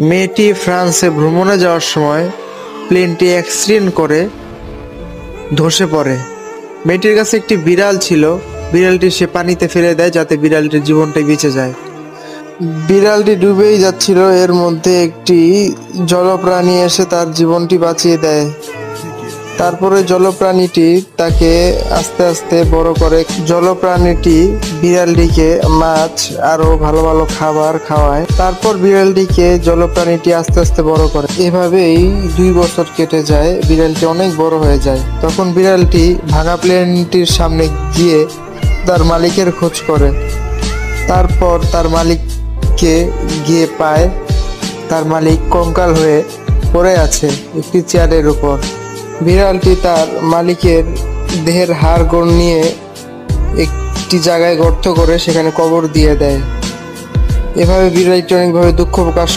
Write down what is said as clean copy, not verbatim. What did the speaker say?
মেয়েটি ফ্রান্সে ভ্রমণে যাওয়ার সময় প্লেনটি অ্যাক্সিডেন্ট করে ধসে পড়ে। মেয়েটির কাছে একটি বিড়াল ছিল, বিড়ালটি সে পানিতে ফেলে দেয় যাতে বিড়ালটির জীবনটাই বেঁচে যায়। বিড়ালটি ডুবেই যাচ্ছিল, এর মধ্যে একটি জলপ্রাণী এসে তার জীবনটি বাঁচিয়ে দেয়। তারপরে জলপ্রাণীটি তাকে আস্তে আস্তে বড় করে। জলপ্রাণীটি বিড়ালটিকে মাছ আরো ভালো ভালো খাবার খাওয়ায়। তারপর বিড়ালটিকে জলপ্রাণীটি আস্তে আস্তে বড় করে। এভাবেই 2 বছর কেটে যায়, বিড়ালটি অনেক বড় হয়ে যায়। তখন বিড়ালটি ভাঙা প্লেনটির সামনে গিয়ে তার মালিকের খোঁজ করে। তারপর তার মালিককে গিয়ে পায়, তার মালিক কঙ্কাল হয়ে পড়ে আছে একটি চেয়ারের উপর। বিড়ালটি তার মালিকের দেহের হাড় নিয়ে একটি জায়গায় গর্ত করে সেখানে কবর দিয়ে দেয়। এভাবে বিড়ালটি অনেকভাবে দুঃখ প্রকাশ